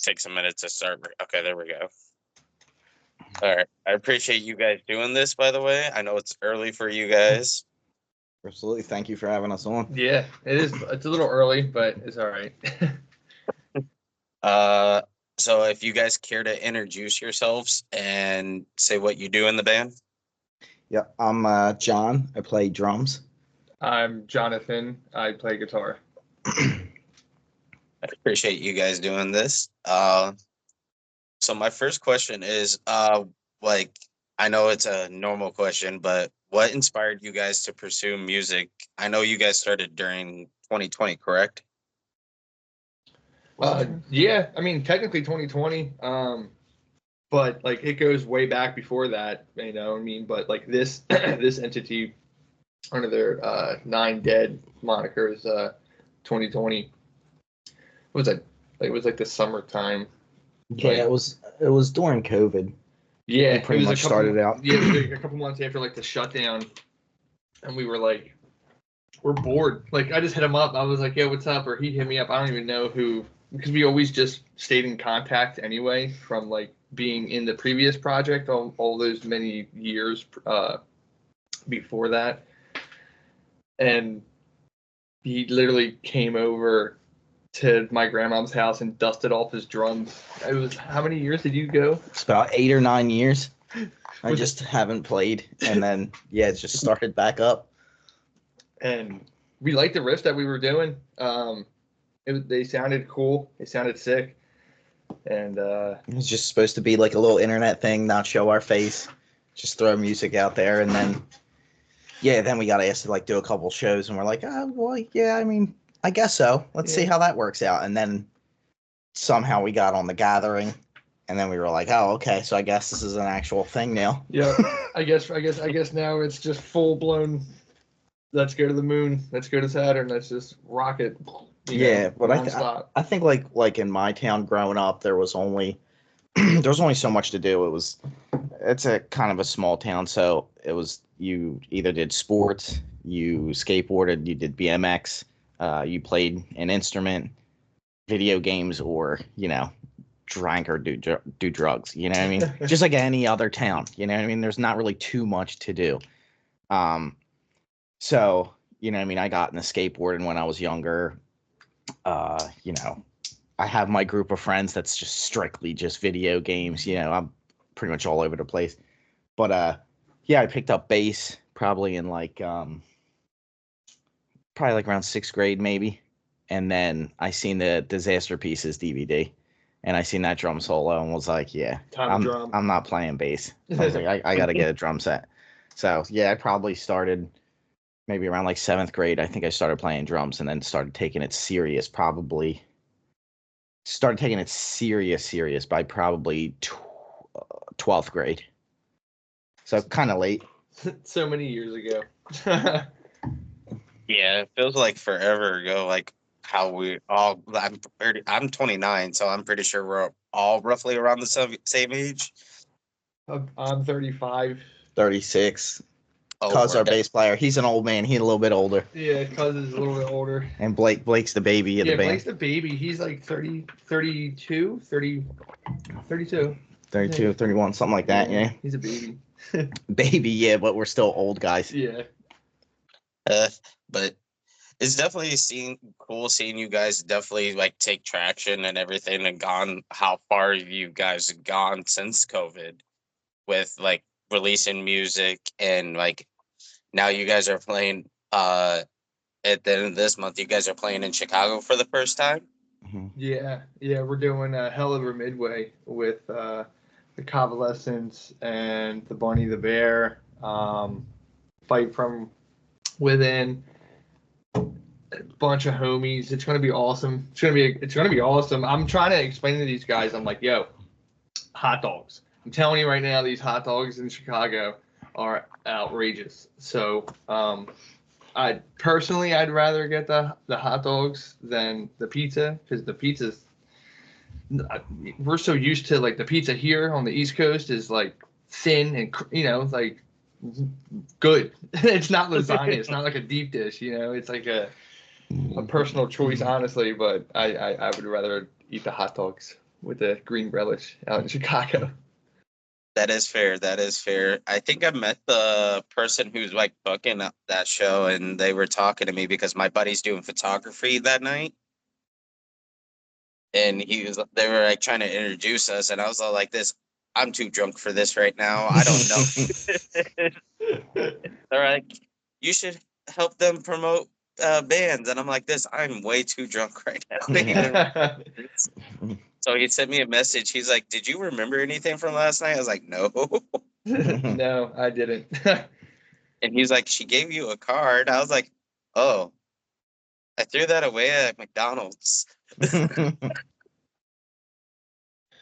takes a minute to start. Okay, there we go. All right. I appreciate you guys doing this, by the way. I know it's early for you guys. Absolutely. Thank you for having us on. Yeah, it is. It's a little early, but it's all right. So if you guys care to introduce yourselves and say what you do in the band. Yeah, I'm John. I play drums. I'm Jonathan. I play guitar. I appreciate you guys doing this. So my first question is, like, I know it's a normal question, but what inspired you guys to pursue music? I know you guys started during 2020, correct? Yeah, I mean, technically 2020, but like it goes way back before that, you know what I mean? But like this this entity under their Nine Dead moniker is 2020. What was that? Like, it was like the summertime. Yeah, Like, it was during COVID. yeah, It pretty was much started out. Yeah, it was like a couple months after like the shutdown, and we were like, we're bored. Like, I just hit him up. I was like, "Yo, what's up?" Or he hit me up. I don't even know who, because we always just stayed in contact anyway from like being in the previous project all those many years before that, and he literally came over to my grandma's house and dusted off his drums. It was, how many years did you go? It's about 8 or 9 years. I just haven't played, and then it's just started back up. And we liked the riffs that we were doing. They sounded cool. They sounded sick. And it was just supposed to be like a little internet thing, not show our face, just throw music out there, and then then we got asked to like do a couple shows, and we're like, oh well, yeah, I mean, I guess so. Let's see how that works out. And then somehow we got on The Gathering, and then we were like, oh, okay, so I guess this is an actual thing now. Yeah, I guess now it's just full blown. Let's go to the moon. Let's go to Saturn. Let's just rock it. But I think like in my town growing up, there was only so much to do. It's a kind of a small town, so it was, you either did sports, you skateboarded, you did BMX, you played an instrument, video games, or drank or do drugs. You know what I mean? Just like any other town. You know what I mean? There's not really too much to do. So I mean, I got into skateboarding when I was younger. I have my group of friends that's just strictly just video games. I'm pretty much all over the place. But I picked up bass probably in probably around 6th grade maybe. And then I seen the Disaster Pieces DVD, and I seen that drum solo and was like, I'm not playing bass. So I was like, I got to get a drum set. So I probably started maybe around like 7th grade. I think I started playing drums, and then started taking it serious. Probably started taking it serious by probably 12th grade. So kind of late. So many years ago. Yeah, it feels like forever ago. Like how we all. I'm 29, so I'm pretty sure we're all roughly around the same age. I'm 35. 36. Cuz our bass player, he's an old man. He's a little bit older. Yeah, Cuz is a little bit older. And Blake's the baby of the band. Blake's the baby. He's like 32, 32. 32, 31, something like that, yeah. He's a baby. Baby, yeah, but we're still old guys. Yeah. But it's definitely cool seeing you guys definitely like take traction and everything, and gone how far you guys have gone since COVID with like releasing music, and like now you guys are playing at the end of this month. You guys are playing in Chicago for the first time. Mm-hmm. Yeah, we're doing a Hell of a Midway with the Convalescents and the Bunny the Bear, Fight from Within, a bunch of homies. It's gonna be awesome. It's gonna be awesome. I'm trying to explain to these guys. I'm like, yo, hot dogs. I'm telling you right now, these hot dogs in Chicago are outrageous. So, I'd rather get the hot dogs than the pizza, because the pizza's, we're so used to like the pizza here on the East Coast is like thin and like good. It's not lasagna. It's not like a deep dish. It's like a personal choice, honestly. But I would rather eat the hot dogs. with the green relish out in Chicago. That is fair. That is fair. I think I met the person who's like booking that show, and they were talking to me because my buddy's doing photography that night, and they were like trying to introduce us, and I was all like, "This, I'm too drunk for this right now. I don't know." They're like, "You should help them promote bands," and I'm like, "This, I'm way too drunk right now." So he sent me a message. He's like, "Did you remember anything from last night?" I was like, "No." No, I didn't. And he's like, "She gave you a card." I was like, "Oh, I threw that away at McDonald's."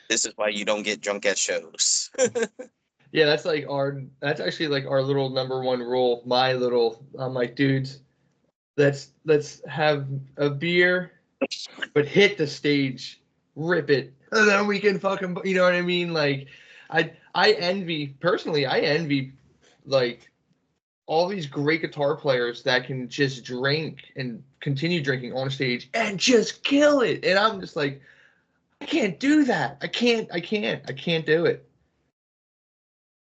This is why you don't get drunk at shows. Yeah, that's actually like our little number one rule. I'm like, dudes, let's have a beer, but hit the stage, rip it, and then we can fucking, you know what I mean? Like, I envy like all these great guitar players that can just drink and continue drinking on stage and just kill it. And I'm just like, I can't do that. I can't do it.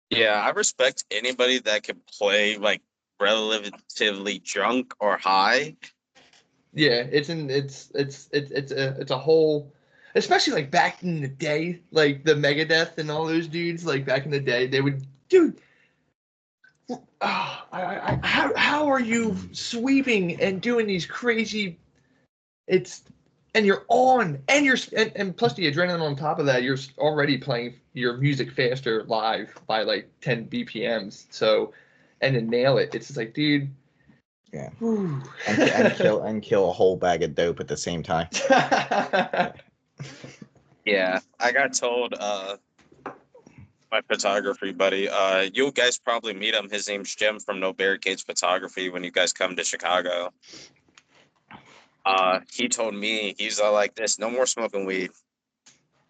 Yeah, I respect anybody that can play like relatively drunk or high. Yeah, it's a whole, especially like back in the day, like the Megadeth and all those dudes, like back in the day, they would, dude. How are you sweeping and doing these crazy? And you're on, and plus the adrenaline on top of that, you're already playing your music faster live by like 10 BPMs. So, and to nail it, it's just like, dude. Yeah. and kill a whole bag of dope at the same time. Yeah, I got told my photography buddy, you guys probably meet him. His name's Jim from No Barricades Photography when you guys come to Chicago. He told me, he's all like, "This, no more smoking weed."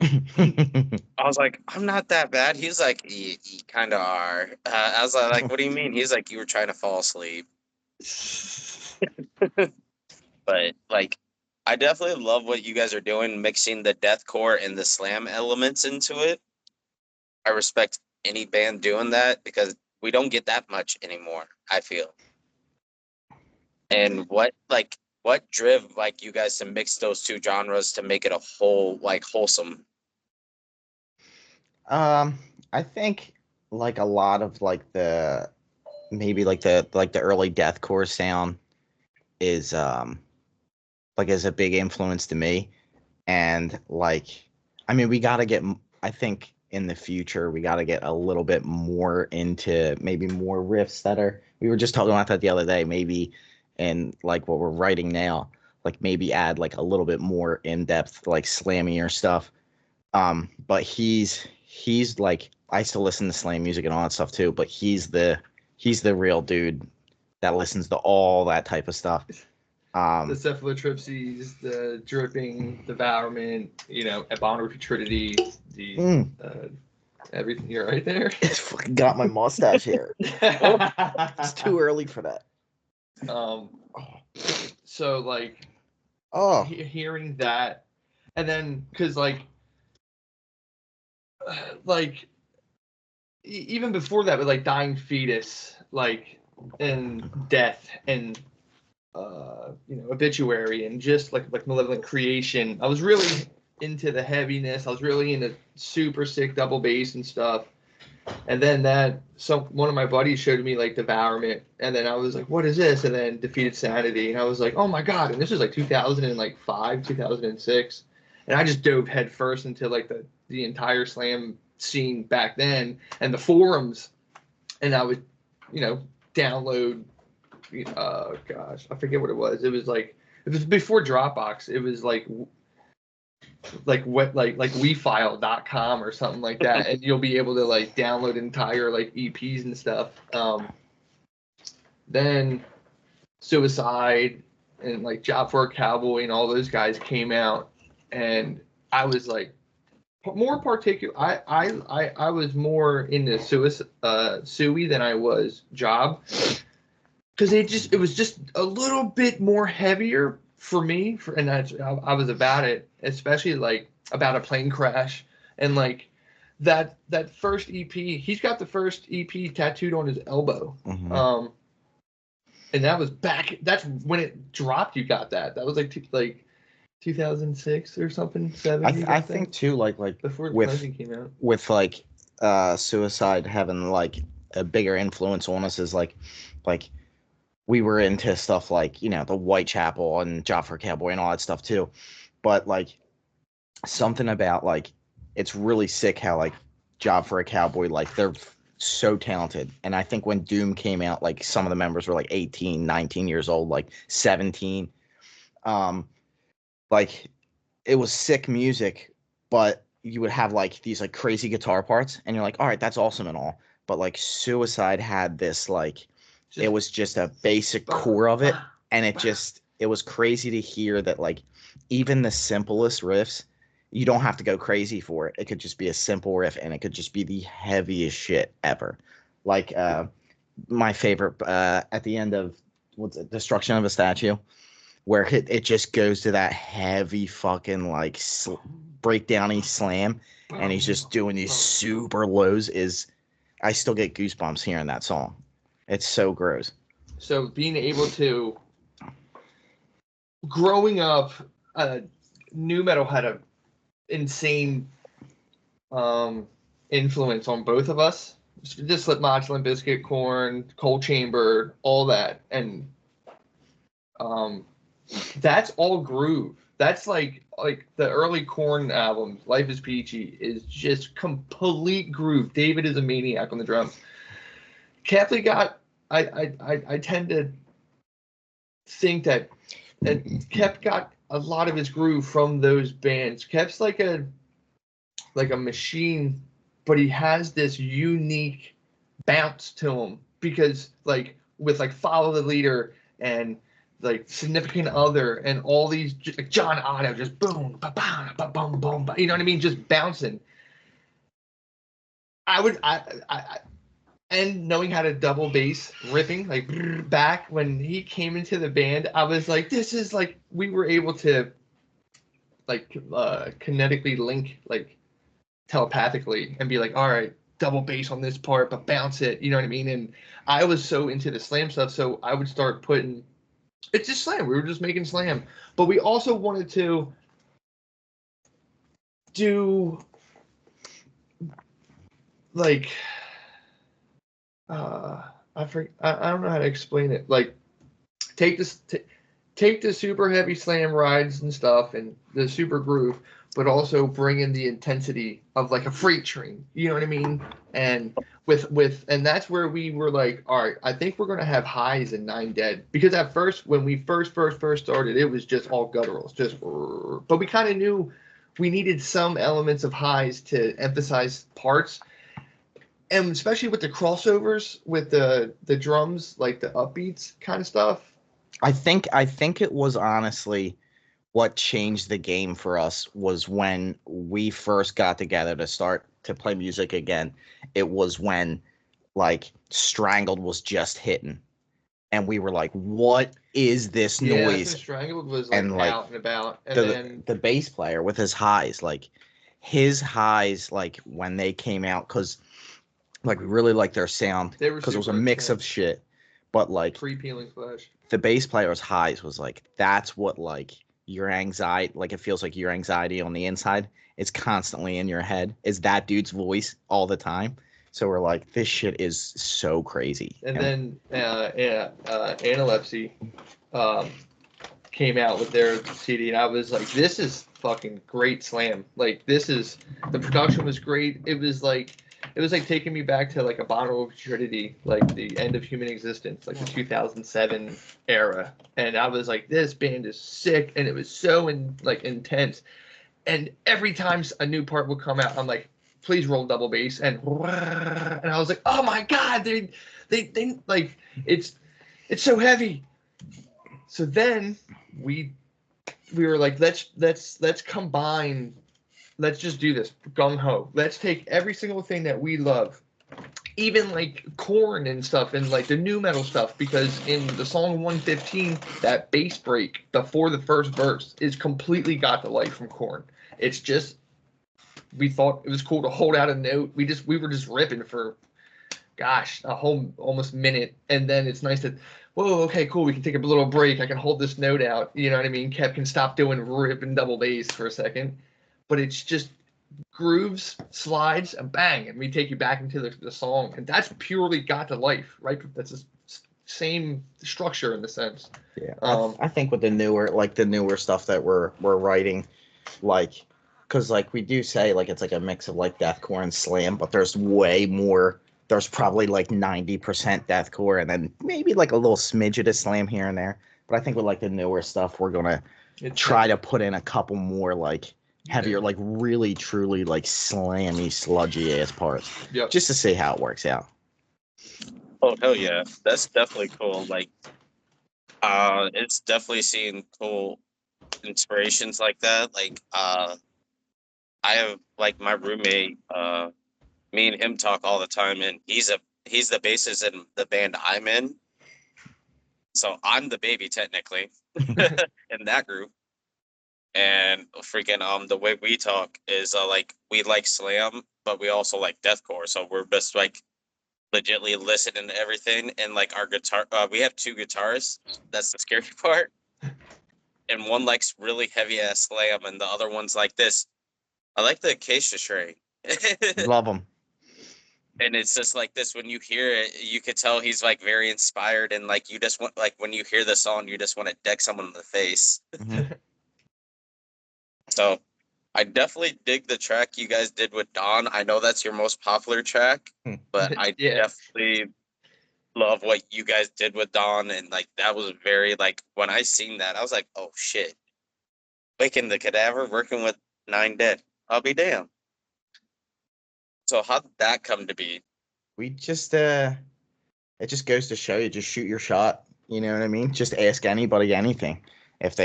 I was like, "I'm not that bad." He's like, you kind of are. I was like, "What do you mean?" He's like, "You were trying to fall asleep." But like, I definitely love what you guys are doing, mixing the deathcore and the slam elements into it. I respect any band doing that because we don't get that much anymore, I feel. And what driv like you guys to mix those two genres to make it a whole like wholesome? I think like a lot of like the maybe like the early deathcore sound is is a big influence to me. And like, I mean, we got to get, I think in the future, we got to get a little bit more into maybe more riffs that are, we were just talking about that the other day, maybe in like what we're writing now, like maybe add like a little bit more in-depth, like slammier stuff. But he's like, I still listen to slam music and all that stuff too, but he's the real dude that listens to all that type of stuff. The cephalotripsies, the dripping, devourment, abominable trinity, everything. You're right there. It's fucking got my mustache hair. It's too early for that. So like, hearing that, and then because even before that, with like Dying Fetus, like, and Death, and Obituary, and just like Malevolent Creation, I was really into the heaviness. I was really into super sick double bass and stuff. And then one of my buddies showed me like Devourment, and then I was like, "What is this?" And then Defeated Sanity, and I was like, "Oh my god!" And this was like 2005, 2006, and I just dove headfirst into like the entire slam scene back then and the forums, and I would, download. Gosh, I forget what it was. It was before Dropbox. It was like WeFile.com or something like that, and you'll be able to like download entire like EPs and stuff. Then Suicide and like Job for a Cowboy and all those guys came out, and I was like more particular. I was more into Suey than I was Job, because it was just a little bit more heavier for me, and I was about it, especially like about a plane crash, and like that first EP, he's got the first EP tattooed on his elbow. Mm-hmm. And that was back. That's when it dropped. You got that. That was like 2006 or something. Seven. I think too, like before the with Cleansing came out. with like Suicide having like a bigger influence on us is like we were into stuff like, you know, the Whitechapel and Job for a Cowboy and all that stuff too. But like something about like it's really sick how like Job for a Cowboy, like they're so talented. And I think when Doom came out, like some of the members were like 18, 19 years old, like 17. Like it was sick music, but you would have like these like crazy guitar parts and you're like, all right, that's awesome and all. But like Suicide had this like it was just a basic core of it, and it was crazy to hear that like even the simplest riffs, you don't have to go crazy for it. It could just be a simple riff and it could just be the heaviest shit ever. Like my favorite at the end of what's it, Destruction of a Statue, where it just goes to that heavy fucking like breakdowny slam, and he's just doing these super lows. I still get goosebumps hearing that song. It's so gross. So being able to, growing up, nu metal had a insane influence on both of us. Just Slipknot, Limp Bizkit, Korn, Cold Chamber, all that, and that's all groove. That's like the early Korn album, Life is Peachy, is just complete groove. David is a maniac on the drums. Kepley got. I tend to think that Kep got a lot of his groove from those bands. Kep's like a machine, but he has this unique bounce to him because like with like Follow the Leader and like Significant Other and all these like John Otto just boom ba ba ba boom boom, you know what I mean, just bouncing. And knowing how to double bass ripping like back when he came into the band, I was like, this is like we were able to like kinetically link like telepathically and be like, all right, double bass on this part but bounce it, you know what I mean? And I was so into the slam stuff, so I would start putting it's just slam. We were just making slam, but we also wanted to do like I don't know how to explain it. Like, take the super heavy slam rides and stuff and the super groove, but also bring in the intensity of like a freight train. You know what I mean? And and that's where we were like, all right, I think we're gonna have highs in Nine Dead, because at first when we first started, it was just all gutturals, but we kind of knew we needed some elements of highs to emphasize parts. And especially with the crossovers with the drums, like the upbeats kind of stuff. I think it was honestly what changed the game for us was when we first got together to start to play music again. It was when like Strangled was just hitting, and we were like, "What is this noise?" Yeah, Strangled was like, and out and about, and then the bass player with his highs, like when they came out, because like we really liked their sound because it was a mix of shit, but like Free-Peeling Flesh. The bass player's highs was like that's what like your anxiety, like it feels like your anxiety on the inside is constantly in your head, is that dude's voice all the time. So we're like, this shit is so crazy. And then Analepsy came out with their CD, and I was like, this is fucking great slam. Like, the production was great. It was like taking me back to like a Bottle of Trinity, like the End of Human Existence, like the 2007 era. And I was like, this band is sick, and it was so intense. And every time a new part would come out, I'm like, please roll double bass, and I was like, oh my god, they like it's so heavy. So then we were like, let's combine. Let's just do this gung ho. Let's take every single thing that we love, even like Korn and stuff, and like the nu metal stuff, because in the song 115, that bass break before the first verse is completely Got the Light from Korn. It's just, we thought it was cool to hold out a note. We were just ripping for, gosh, a whole almost minute, and then it's nice that, whoa, okay, cool, we can take a little break. I can hold this note out. You know what I mean? Kev can stop doing ripping double bass for a second, but it's just grooves, slides, and bang, and we take you back into the song, and that's purely got to life, right? That's the same structure in the sense. Yeah, I think with the newer stuff that we're writing, like, because like we do say like it's like a mix of like deathcore and slam, but there's way more. There's probably like 90% deathcore and then maybe like a little smidget of slam here and there. But I think with like the newer stuff, we're gonna try to put in a couple more like heavier, like really truly like slammy, sludgy ass parts, just to see how it works out. Oh hell yeah, that's definitely cool. Like, it's definitely seeing cool inspirations like that. Like, I have like my roommate. Me and him talk all the time, and he's the bassist in the band I'm in. So I'm the baby technically in that group. And freaking the way we talk is like we like slam, but we also like deathcore. So we're just like legitly listening to everything. And like our guitar, we have two guitarists. That's the scary part. And one likes really heavy ass slam, and the other one's like this. I like the acacia string. Love them. And it's just like this, when you hear it, you could tell he's like very inspired, and like you just want, like when you hear the song, you just want to deck someone in the face. Mm-hmm. So I definitely dig the track you guys did with Dawn. I know that's your most popular track, but I definitely love what you guys did with Dawn. And like that was very, like, when I seen that, I was like, oh shit, Waking the Cadaver working with Nine Dead. I'll be damned. So how did that come to be? We just it just goes to show you, just shoot your shot. You know what I mean? Just ask anybody anything. If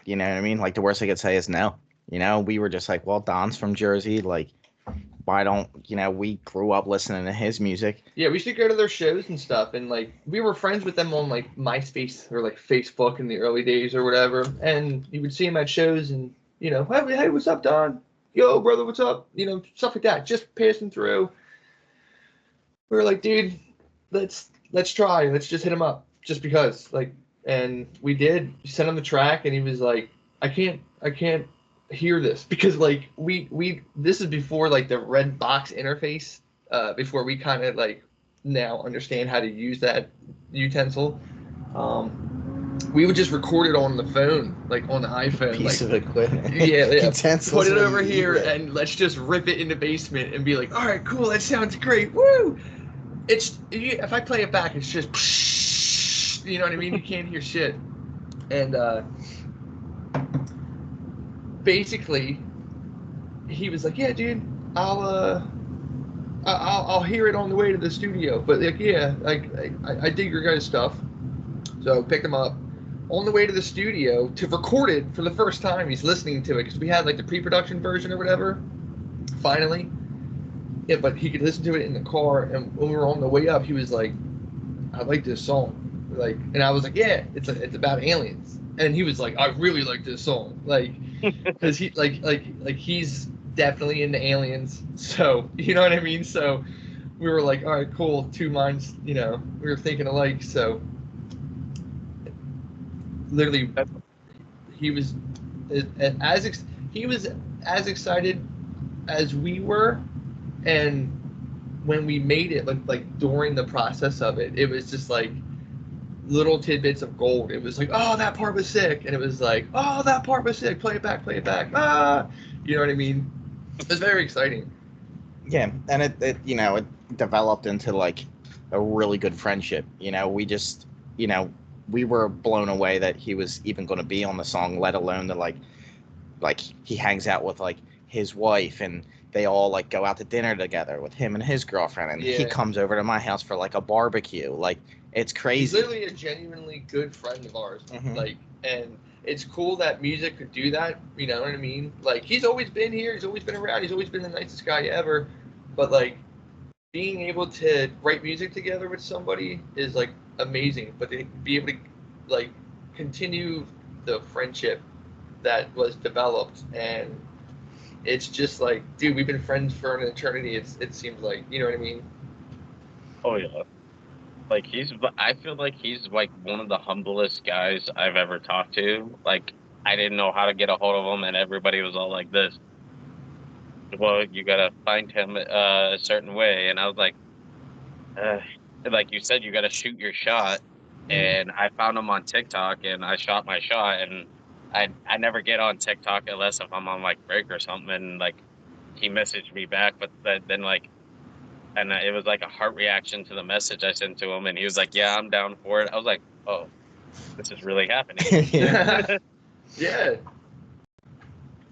you know what I mean, like the worst I could say is no. You know, we were just like, well, Don's from Jersey, like, why don't, you know, we grew up listening to his music. Yeah, we should go to their shows and stuff, and like we were friends with them on like MySpace or like Facebook in the early days or whatever, and you would see them at shows, and you know, hey, what's up, Don? Yo, brother, what's up? You know, stuff like that, just passing through. We were like, dude, let's try, let's just hit him up, just because, like, and we did. We sent him the track, and he was like, I can't hear this, because like we this is before like the red box interface, before we kind of like now understand how to use that utensil. We would just record it on the phone, like on the iPhone, piece like, of equipment. Yeah. Put it over here and let's just rip it in the basement and be like, all right, cool, that sounds great, woo. If I play it back, it's just, you know what I mean? You can't hear shit. And basically, he was like, yeah, dude, I'll hear it on the way to the studio. But like, yeah, like I dig your guys' stuff. So I picked him up on the way to the studio to record it for the first time. He's listening to it because we had like the pre-production version or whatever. Finally, yeah, but he could listen to it in the car. And when we were on the way up, he was like, I like this song. Like, and I was like, yeah, it's about aliens. And he was like, I really like this song. Like, because he like he's definitely into aliens. So, you know what I mean? So we were like, all right, cool. Two minds, you know, we were thinking alike. So literally, he was as excited as we were. And when we made it, like during the process of it, it was just like little tidbits of gold. It was like, oh, that part was sick, and it was like, oh, that part was sick. Play it back. Ah, you know what I mean? It was very exciting. Yeah, and it you know, it developed into like a really good friendship. You know, we just, you know, we were blown away that he was even going to be on the song, let alone that like he hangs out with like his wife, and they all like go out to dinner together with him and his girlfriend, and he comes over to my house for like a barbecue. Like, it's crazy. He's literally a genuinely good friend of ours. Mm-hmm. Like, and it's cool that music could do that. You know what I mean? Like, he's always been here. He's always been around. He's always been the nicest guy ever. But like, being able to write music together with somebody is like amazing. But to be able to like continue the friendship that was developed and it's just like, dude, we've been friends for an eternity. It seems like, you know what I mean? Oh yeah. Like I feel like he's like one of the humblest guys I've ever talked to. Like I didn't know how to get a hold of him, and everybody was all like this. Well, you gotta find him a certain way, and I was uh, like you said, you gotta shoot your shot. And I found him on TikTok, and I shot my shot, and I never get on TikTok unless if I'm on like break or something, and like he messaged me back, but then like. And it was like a heart reaction to the message I sent to him, and he was like, "Yeah, I'm down for it." I was like, "Oh, this is really happening." Yeah. Yeah.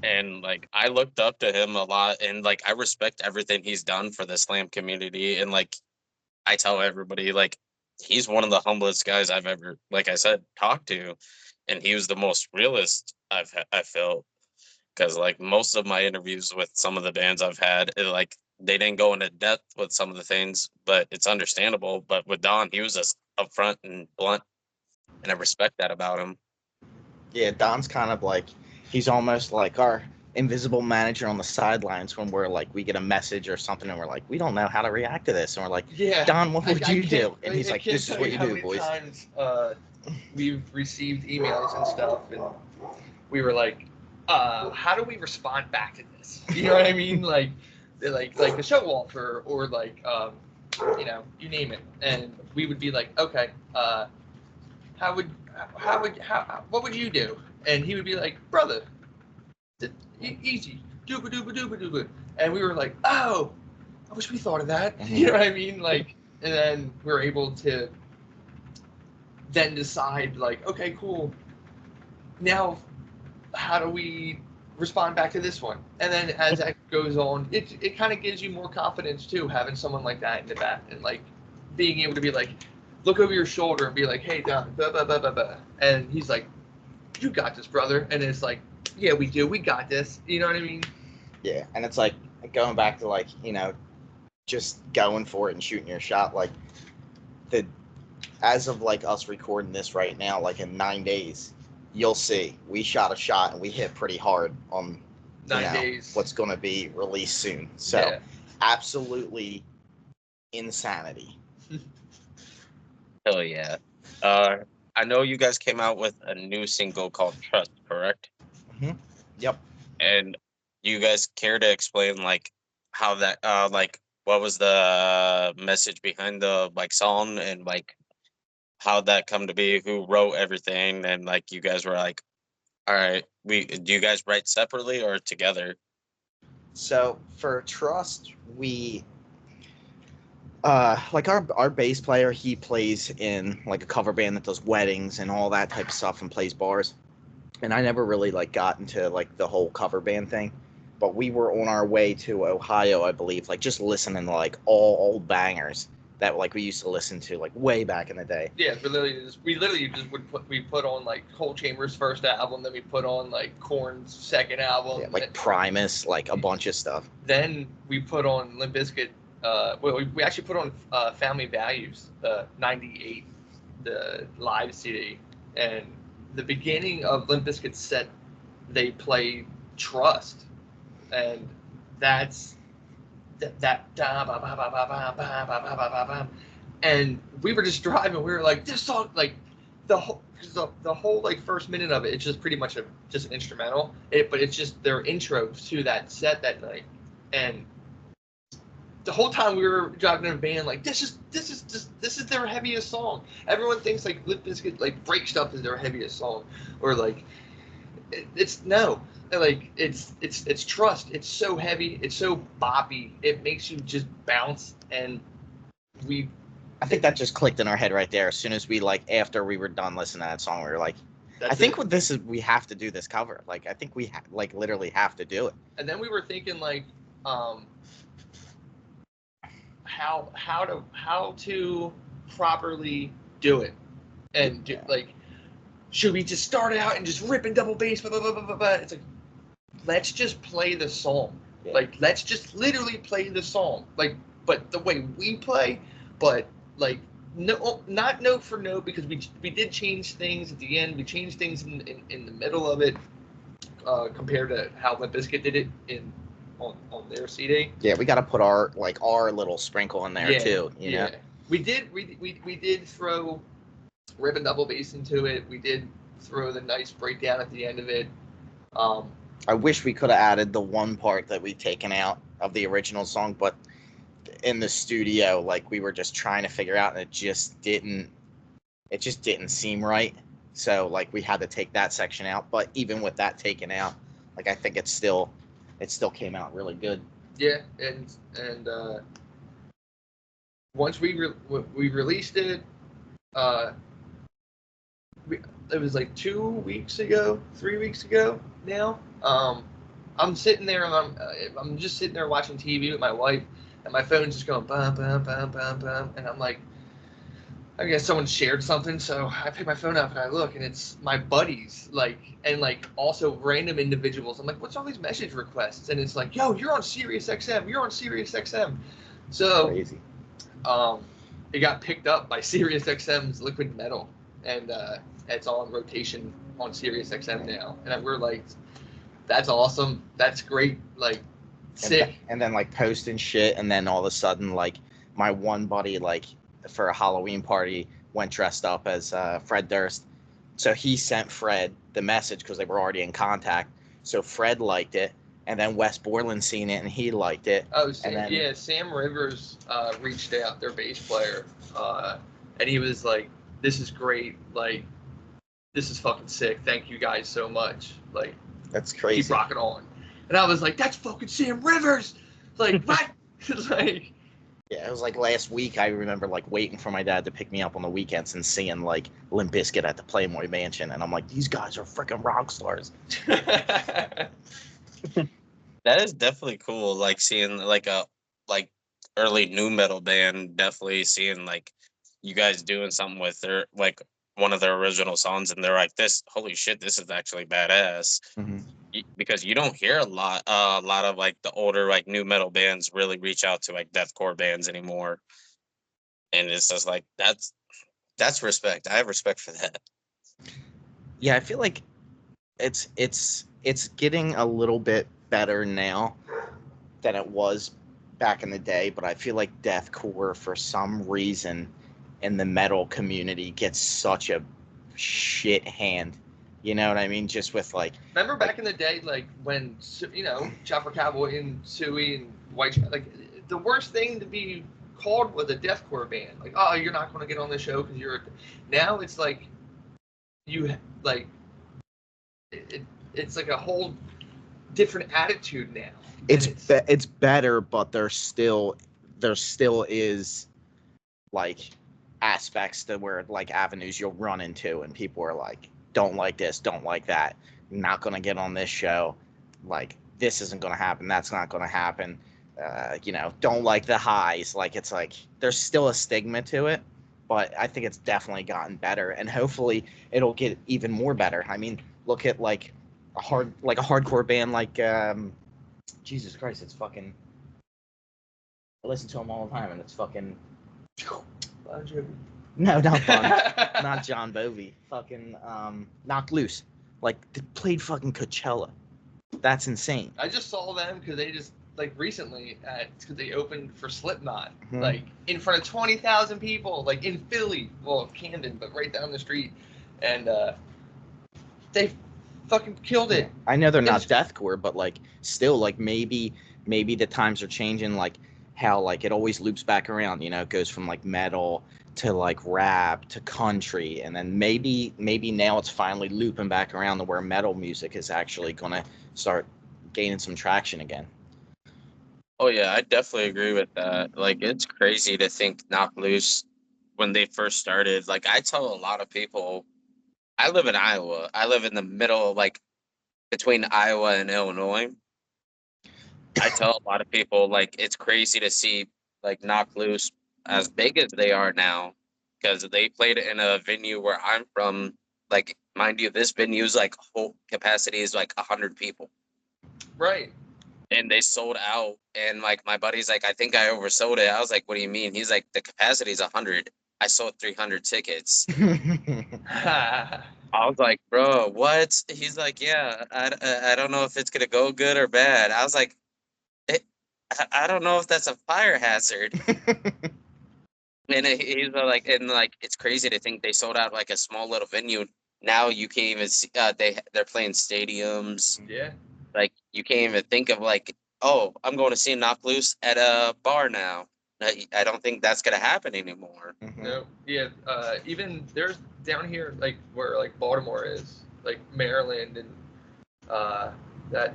And like I looked up to him a lot, and like I respect everything he's done for the slam community, and like I tell everybody like he's one of the humblest guys I've ever, like I said, talked to, and he was the most realist I felt, because like most of my interviews with some of the bands I've had, like they didn't go into depth with some of the things, but it's understandable. But with Don, he was just upfront and blunt, and I respect that about him. Yeah, Don's kind of like, he's almost like our invisible manager on the sidelines when we're like, we get a message or something and we're like, we don't know how to react to this. And we're like, Yeah. Don, what would you do? And he's I like, can't this is tell what you how do, many boys. times we've received emails and stuff, and we were like, how do we respond back to this? You know what I mean? Like, like the show offer, or like, you know, you name it, and we would be like, okay, what would you do? And he would be like, brother, easy, dooba dooba dooba dooba, and we were like, oh, I wish we thought of that. Mm-hmm. You know what I mean? Like, and then we're able to then decide, like, okay, cool. Now, how do we respond back to this one? And then as that goes on, it kind of gives you more confidence too, having someone like that in the back, and like being able to be like, look over your shoulder and be like, hey, Don, blah, blah, blah, blah, blah. And he's like, you got this, brother. And it's like, yeah, we do. We got this. You know what I mean? Yeah, and it's like going back to like, you know, just going for it and shooting your shot. Like the, as of like us recording this right now, like in 9 days, you'll see we shot a shot and we hit pretty hard on 9 days. What's going to be released soon. So Yeah. absolutely insanity. Hell yeah. I know you guys came out with a new single called Trust, correct? Mm-hmm. Yep. And do you guys care to explain like how that like what was the message behind the like song, and like how that come to be, who wrote everything, and like you guys were like, all right, do you guys write separately or together? So for Trust, we like our bass player, he plays in like a cover band that does weddings and all that type of stuff and plays bars. And I never really like got into like the whole cover band thing, but we were on our way to Ohio, I believe, like just listening to like all old bangers that like we used to listen to like way back in the day. Yeah, we literally just would put on like Cold Chamber's first album, then we put on like Korn's second album, Yeah, like Primus, like a bunch of stuff. Then we put on Limp Bizkit. Well, we actually put on Family Values, '98, the live CD, and the beginning of Limp Bizkit's set, they play Trust, and that's and we were just driving. We were like, this song, like the whole like first minute of it, it's just pretty much just an instrumental. But it's just their intro to that set that night, and the whole time we were driving in a van, like this is their heaviest song. Everyone thinks like Limp Bizkit, like Break Stuff is their heaviest song, or like it's no. Like it's Trust. It's so heavy. It's so boppy. It makes you just bounce. And I think that just clicked in our head right there. As soon as we like after we were done listening to that song, we were like, I think what this is, we have to do this cover. Like I think we like literally have to do it. And then we were thinking like, how to properly do it, and do, like, should we just start it out and just rip and double bass? Blah, blah, blah, blah, blah. It's like, let's just play the song. Yeah. Like, let's just literally play the song. Like, but the way we play, but like, no, not note for note, because we did change things at the end. We changed things in the middle of it. compared to how Limp Bizkit did it on their CD. Yeah, we got to put our little sprinkle in there too. You know, we did throw ribbon double bass into it. We did throw the nice breakdown at the end of it. I wish we could have added the one part that we'd taken out of the original song, but in the studio, like we were just trying to figure out, and it just didn't seem right. So like we had to take that section out. But even with that taken out, like I think it still came out really good. Yeah, and once we released it, it was like 3 weeks ago now. I'm sitting there and I'm just sitting there watching TV with my wife, and my phone's just going bum bum bum bum bum, and I'm like, I guess someone shared something, so I pick my phone up and I look, and it's my buddies, and also random individuals. I'm like, what's all these message requests? And it's like, yo, you're on Sirius XM. You're on Sirius XM. So crazy. It got picked up by Sirius XM's Liquid Metal, and it's on rotation on Sirius XM now. And we're like, that's awesome. That's great. Like, sick. And then like posting shit, and then all of a sudden, like my one buddy, like for a Halloween party, went dressed up as Fred Durst. So he sent Fred the message because they were already in contact. So Fred liked it, and then Wes Borland seen it and he liked it. Oh, Sam Rivers reached out, their bass player, and he was like, "This is great. Like, this is fucking sick. Thank you guys so much. Like, that's crazy. Keep rocking on." And I was like, "That's fucking Sam Rivers." Like, what? Like. Yeah, it was like last week. I remember like waiting for my dad to pick me up on the weekends and seeing like Limp Bizkit at the Playboy Mansion, and I'm like, these guys are freaking rock stars. That is definitely cool. Like seeing like early nu metal band, definitely seeing like you guys doing something with their like one of their original songs, and they're like, "This, holy shit, this is actually badass." Mm-hmm. Because you don't hear a lot of like the older like nu metal bands really reach out to like deathcore bands anymore, and it's just like that's respect. I have respect for that. Yeah, I feel like it's getting a little bit better now than it was back in the day, but I feel like deathcore for some reason in the metal community gets such a shit hand. You know what I mean? Just with like. Remember back in the day, like when Chopper Cowboy and Suey and White, like the worst thing to be called was a deathcore band. Like, oh, you're not going to get on the show because you're. Now it's like, you like. It's like a whole different attitude now. It's better, but there still is like aspects to where like avenues you'll run into, and people are like, don't like this, don't like that, not gonna get on this show, like this isn't gonna happen, that's not gonna happen, don't like the highs. Like it's like there's still a stigma to it, but I think it's definitely gotten better, and hopefully it'll get even more better. I mean, look at like a hardcore band like Jesus Christ, it's fucking, I listen to them all the time, and it's fucking Bon Jovi. No, not not John Bovey. Fucking Knocked Loose. Like they played fucking Coachella. That's insane. I just saw them because they just like recently because they opened for Slipknot, Mm-hmm. like in front of 20,000 people, like in Philly, well Camden, but right down the street, and they fucking killed it. I know they're not deathcore, but like still, like maybe the times are changing. Like how like it always loops back around. It goes from like metal to like rap to country, and then maybe now it's finally looping back around to where metal music is actually gonna start gaining some traction again. Oh yeah, I definitely agree with that. Like it's crazy to think Knocked Loose when they first started. Like I tell a lot of people, I live in Iowa. I live in the middle, like between Iowa and Illinois. I tell a lot of people like it's crazy to see like Knocked Loose as big as they are now, because they played in a venue where I'm from. Like, mind you, this venue's like whole capacity is like 100 people. Right. And they sold out, and like my buddy's like, I think I oversold it. I was like, what do you mean? He's like, the capacity is 100. I sold 300 tickets. I was like, bro, what? He's like, yeah, I don't know if it's gonna go good or bad. I was like, it, I don't know if that's a fire hazard. And he's like, and like, it's crazy to think they sold out like a small little venue. Now you can't even see, they're playing stadiums. Yeah. Like you can't even think of like, oh, I'm going to see Knock Loose at a bar now. I don't think that's gonna happen anymore. Mhm. No. Yeah. Even there's down here, like where like Baltimore is, like Maryland and that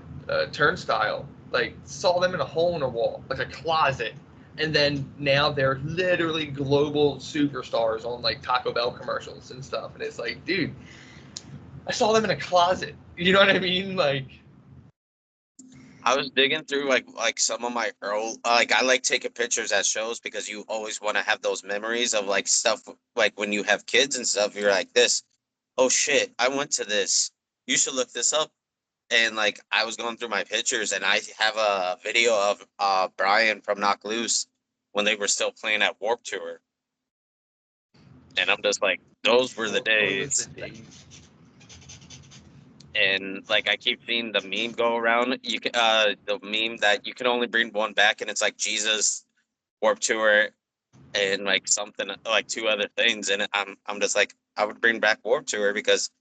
turnstile. Like saw them in a hole in a wall, like a closet. And then now they're literally global superstars on like Taco Bell commercials and stuff. And it's like, dude, I saw them in a closet. You know what I mean? Like, I was digging through like some of my early like I like taking pictures at shows because you always want to have those memories of like stuff like when you have kids and stuff. You're like this, oh shit, I went to this. You should look this up. And like I was going through my pictures and I have a video of Brian from Knock Loose when they were still playing at Warp Tour. And I'm just like, those were the days. And like I keep seeing the meme go around. The meme that you can only bring one back, and it's like Jesus, Warp Tour, and like something like two other things. And I'm just like, I would bring back Warp Tour because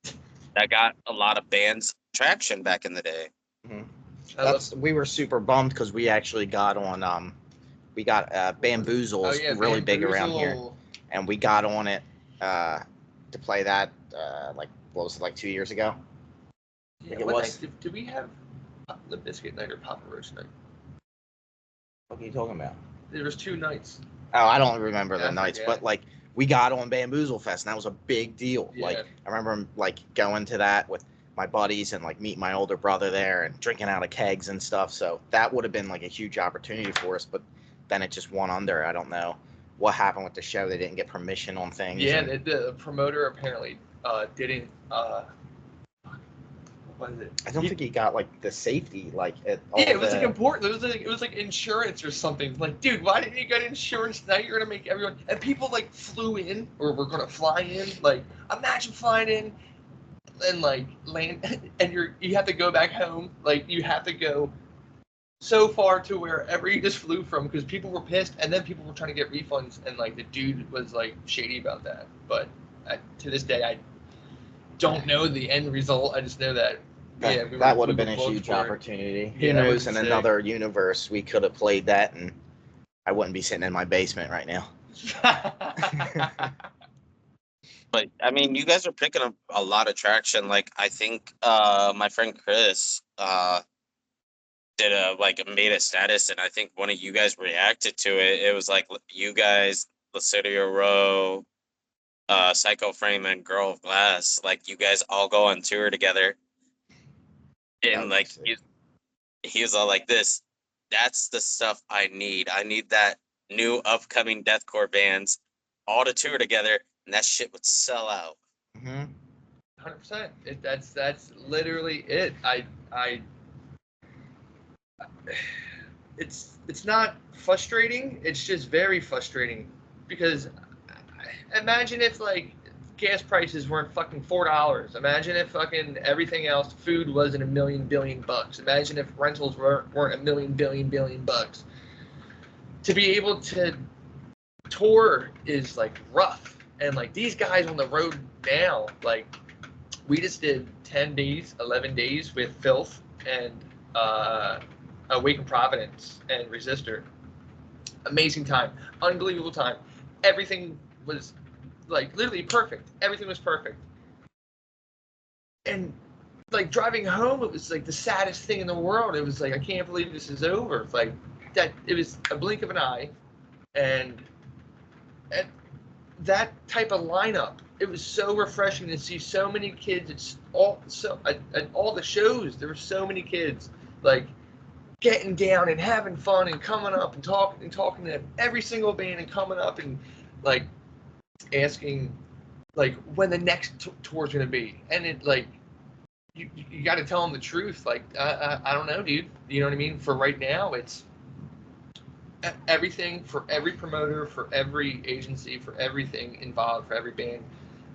that got a lot of bands traction back in the day. Mm-hmm. We were super bummed because we actually got on we got Bamboozle really big around here, and we got on it to play that like what was it, like 2 years ago? Yeah, it was. Did we have Limp Bizkit night or Papa Roach night? What are you talking about? There was 2 nights. Oh, I don't remember the nights, but like we got on Bamboozle Fest, and that was a big deal. Yeah. Like I remember like going to that with my buddies and like meeting my older brother there and drinking out of kegs and stuff. So that would have been like a huge opportunity for us, but then it just went under. I don't know what happened with the show. They didn't get permission on things. Yeah, the promoter apparently didn't. What is it? I don't think he got like the safety like it. Yeah, it was like important. It was like insurance or something. Like, dude, why didn't you get insurance? Now you're gonna make everyone and people like flew in or were gonna fly in. Like, imagine flying in and like land and you have to go back home. Like, you have to go so far to wherever you just flew from because people were pissed and then people were trying to get refunds and like the dude was like shady about that. But to this day, I don't know the end result. I just know that. Yeah, that would have been a huge opportunity. Who knows? In another universe, we could have played that, and I wouldn't be sitting in my basement right now. But I mean, you guys are picking up a lot of traction. Like I think my friend Chris made a status, and I think one of you guys reacted to it. It was like you guys, Lucidio Row, Psycho Frame, and Girl of Glass. Like you guys all go on tour together. And like he was all like this. That's the stuff I need. I need that new upcoming deathcore bands all to tour together, and that shit would sell out. 100%. That's literally it. It's not frustrating. It's just very frustrating because imagine if like gas prices weren't fucking $4. Imagine if fucking everything else, food wasn't $1 million billion bucks. Imagine if rentals weren't $1 million billion bucks. To be able to tour is like rough, and like these guys on the road now, like we just did 10 days, 11 days with Filth and Awaken Providence and Resistor. Amazing time, unbelievable time. Everything was like literally perfect. Everything was perfect. And like driving home, it was like the saddest thing in the world. It was like, I can't believe this is over. Like that, it was a blink of an eye. And that type of lineup, it was so refreshing to see so many kids. It's at all the shows, there were so many kids like getting down and having fun and coming up and talking to every single band and coming up and like asking like when the next tour's gonna be, and it like you got to tell them the truth. Like I don't know, dude. You know what I mean? For right now, it's everything for every promoter, for every agency, for everything involved, for every band.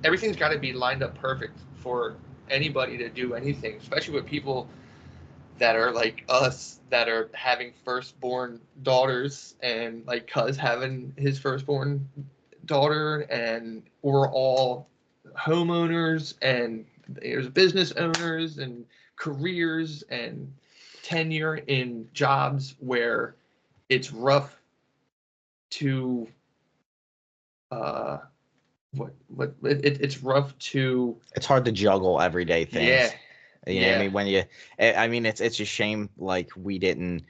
Everything's got to be lined up perfect for anybody to do anything, especially with people that are like us, that are having firstborn daughters, and like Cuz having his firstborn daughter, and we're all homeowners, and there's business owners and careers and tenure in jobs where it's rough to it's rough to It's hard to juggle everyday things. Yeah. You know what I mean? When you, I mean, it's a shame like we didn't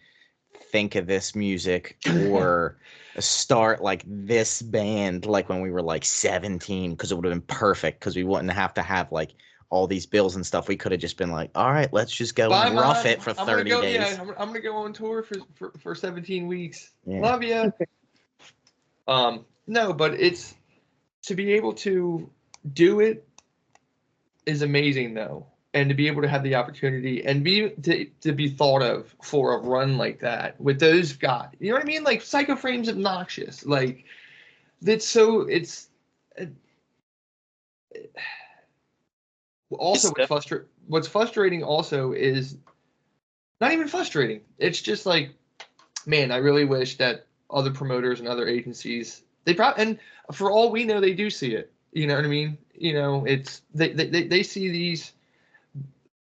think of this music or start like this band like when we were like 17, because it would have been perfect, because we wouldn't have to have like all these bills and stuff. We could have just been like, all right, let's just go and rough it for 30 days. Yeah, I'm gonna go on tour for 17 weeks. Yeah. Love you. No, but it's, to be able to do it is amazing though. And to be able to have the opportunity and to be thought of for a run like that with those guys, you know what I mean? Like Psycho Frame's obnoxious. Like also what's frustrating also is not even frustrating. It's just like, man, I really wish that other promoters and other agencies, and for all we know, they do see it. You know what I mean? You know, it's they see these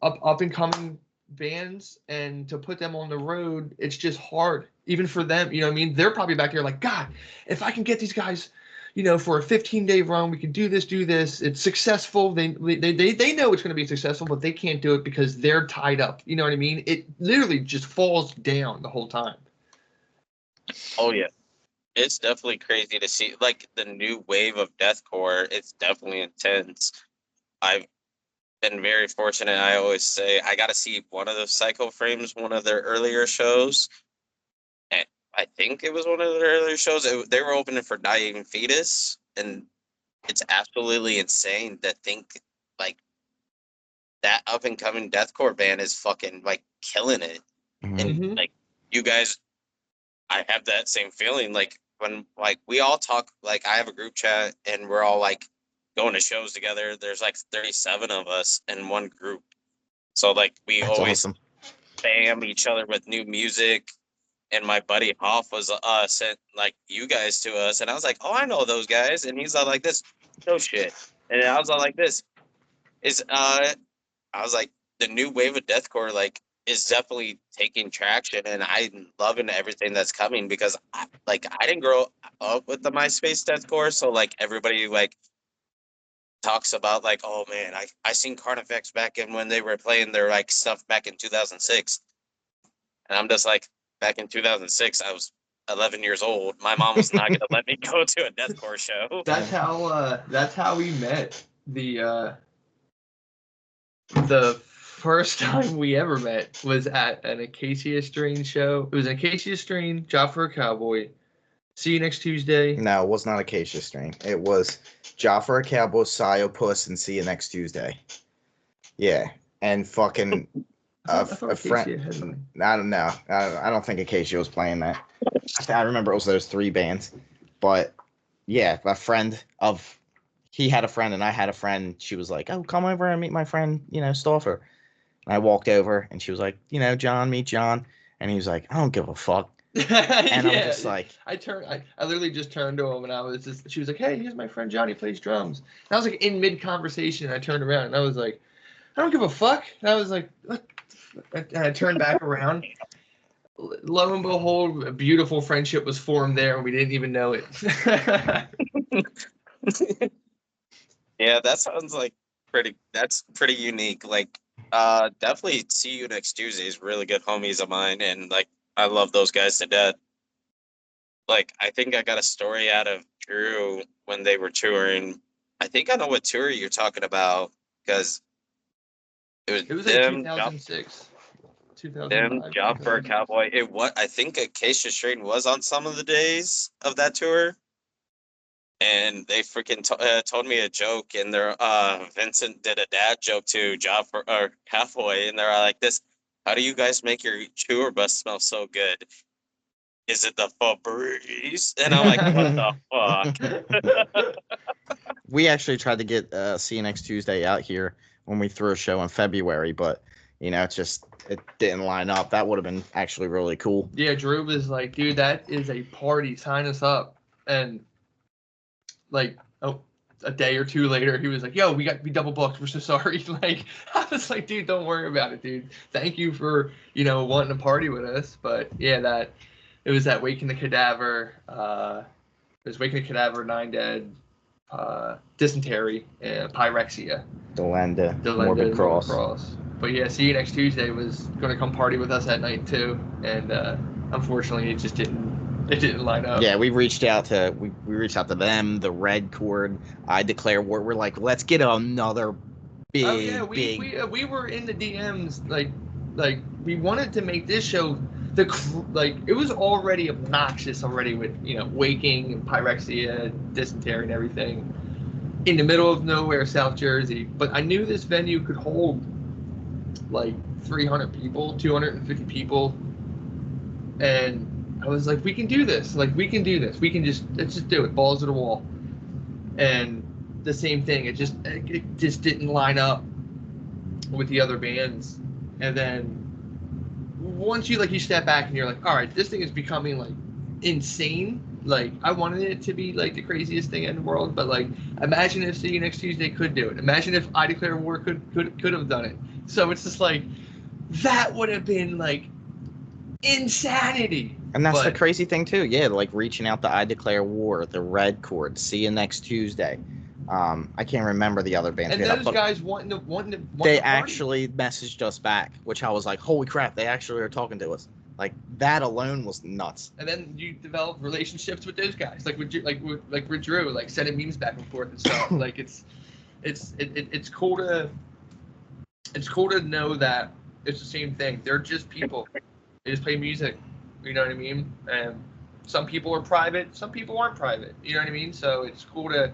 up and coming bands, and to put them on the road, it's just hard, even for them. You know what I mean? They're probably back here like, God, if I can get these guys, you know, for a 15-day run, we can do this. It's successful. They know it's going to be successful, but they can't do it because they're tied up. You know what I mean? It literally just falls down the whole time. Oh yeah, it's definitely crazy to see like the new wave of deathcore. It's definitely intense. I've been very fortunate. I always say I got to see one of the Psycho Frames, one of their earlier shows. And I think it was one of their earlier shows. They were opening for Dying Fetus, and it's absolutely insane to think like that up and coming deathcore band is fucking like killing it. Mm-hmm. And like you guys, I have that same feeling. Like when like we all talk, like I have a group chat and we're all like going to shows together. There's like 37 of us in one group. So like we That's always awesome. Spam each other with new music. And my buddy Hoff was sent like you guys to us, and I was like, "Oh, I know those guys." And he's all like, "This, no shit." And I was all like, "This is I was like, the new wave of deathcore like is definitely taking traction, and I'm loving everything that's coming because I didn't grow up with the MySpace deathcore, so like everybody like talks about like, oh man, I seen Carnifex back in when they were playing their like stuff back in 2006, and I'm just like, back in 2006, I was 11 years old. My mom was not gonna let me go to a deathcore show. That's how we met. The first time we ever met was at an Acacia Strain show. It was an Acacia Strain, Job for a Cowboy. See You Next Tuesday. No, it was not Acacia Strain. It was Job for a Cowboy, Puss, and See You Next Tuesday. Yeah, and fucking a friend. I don't know. I don't think Acacia was playing that. I remember it was those three bands, but yeah, he had a friend and I had a friend. She was like, "Oh, come over and meet my friend, Stauffer." And I walked over and she was like, "John, meet John." And he was like, "I don't give a fuck." And yeah, I'm just like, I literally just turned to him and she was like, "Hey, here's my friend Johnny, plays drums." And I was like in mid conversation and I turned around and I was like, "I don't give a fuck." And I was like, "What?" And I turned back around. Lo and behold, a beautiful friendship was formed there, and we didn't even know it. Yeah, that sounds like that's pretty unique. Like, definitely See You Next Tuesday is really good homies of mine, and like I love those guys to death. Like, I think I got a story out of Drew when they were touring. I think I know what tour you're talking about because it was them, like 2006. Them, Job for a Cowboy. I think Acacia Strain was on some of the days of that tour, and they freaking told me a joke, and Vincent did a dad joke to Job for a Cowboy, and they're like, "This, how do you guys make your tour bus smell so good? Is it the Febreze?" And I'm like, "What the fuck?" We actually tried to get See You Next Tuesday out here when we threw a show in February, but you know, it didn't line up. That would have been actually really cool. Yeah, Drew was like, dude, that is a party. Sign us up. And like, a day or two later, he was like, yo, we double booked. We're so sorry. Like, I was like, dude, don't worry about it, dude. Thank you for, wanting to party with us. But yeah, it was that Waking the Cadaver. It was Waking the Cadaver, Nine Dead, Dysentery, and Pyrexia. Delenda, Morbid Cross. But yeah, See You Next Tuesday was going to come party with us that night too, and unfortunately, it just didn't line up. Yeah, we reached out to them, the Red Chord, I Declare War. We're like, let's get another big. We were in the DMs like we wanted to make this show it was already obnoxious already with Waking and Pyrexia, Dysentery and everything in the middle of nowhere, South Jersey. But I knew this venue could hold like 300 people, 250 people, and I was like, we can do this. Let's just do it. Balls to the wall. And the same thing. It just didn't line up with the other bands. And then once you step back and you're like, all right, this thing is becoming like insane. Like, I wanted it to be like the craziest thing in the world, but like, imagine if See You Next Tuesday could do it. Imagine if I Declare War could have done it. So it's just like, that would have been like insanity. And that's the crazy thing too. Yeah, like reaching out to I Declare War, the Red Chord, See You Next Tuesday. I can't remember the other bands. And those guys wanting to they actually messaged us back, which I was like, holy crap, they actually are talking to us. Like, that alone was nuts. And then you develop relationships with those guys, like with Drew, like sending memes back and forth and stuff. Like it's cool to know that it's the same thing. They're just people. They just play music. You know what I mean? And some people are private, some people aren't private. You know what I mean? So it's cool to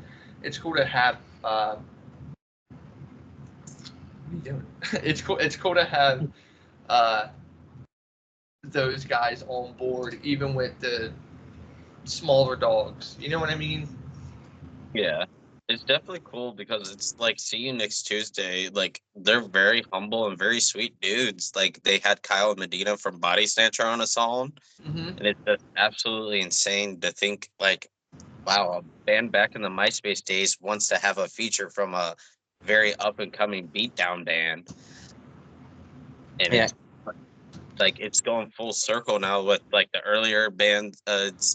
have. What are you doing? It's cool to have those guys on board, even with the smaller dogs. You know what I mean? Yeah, it's definitely cool because it's like See You Next Tuesday. Like, they're very humble and very sweet dudes. Like, they had Kyle Medina from Body Snatcher on a song, and it's just absolutely insane to think like, wow, a band back in the MySpace days wants to have a feature from a very up and coming beatdown band, and yeah. it's going full circle now with like the earlier bands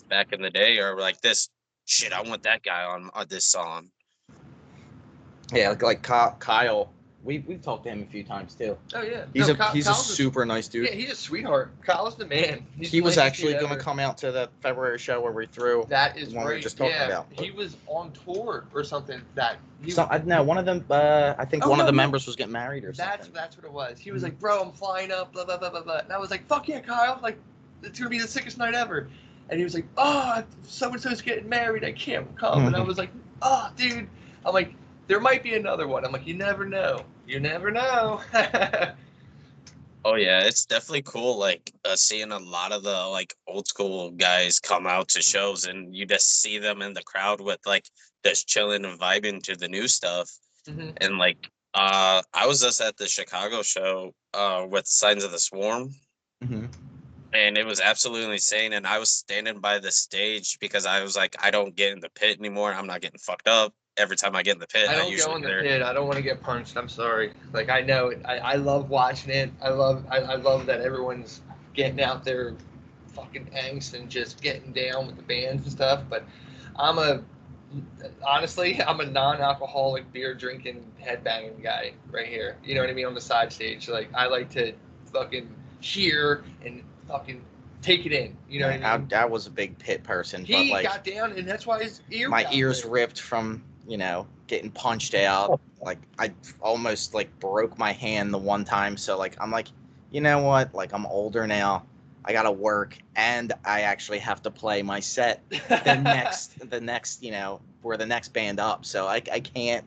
back in the day are like this shit. I want that guy on this song. Yeah, like Kyle. We've talked to him a few times too. Oh yeah, he's a super nice dude. Yeah, he's a sweetheart. Kyle's the man. He was actually going to come out to the February show where we threw. That is one great. we were just talking about. He was on tour or something. One of them. I think one of the members was getting married or something. That's what it was. He was like, "Bro, I'm flying up." Blah blah blah blah blah. And I was like, "Fuck yeah, Kyle! Like, it's gonna be the sickest night ever." And he was like, "Oh, so and so's getting married. I can't come." And I was like, "Oh, dude." I'm like, there might be another one. I'm like, you never know. You never know. Oh yeah, it's definitely cool. Like seeing a lot of the like old school guys come out to shows, and you just see them in the crowd with like just chilling and vibing to the new stuff. And like, I was just at the Chicago show with Signs of the Swarm, and it was absolutely insane. And I was standing by the stage because I was like, I don't get in the pit anymore. I'm not getting fucked up. Every time I get in the pit, I don't go in the pit. I don't want to get punched. I'm sorry. Like, I know it. I love watching it. I love that everyone's getting out there, fucking angst and just getting down with the bands and stuff. But I'm a non-alcoholic beer drinking headbanging guy right here. You know what I mean? On the side stage, like, I like to fucking hear and fucking take it in. You know what I mean? I was a big pit person. He but like, got down, and that's why his ear. My ears ripped from getting punched out. Like, I almost like broke my hand the one time. So like, I'm like, you know what? Like, I'm older now. I gotta work, and I actually have to play my set the next for the next band up. So I can't,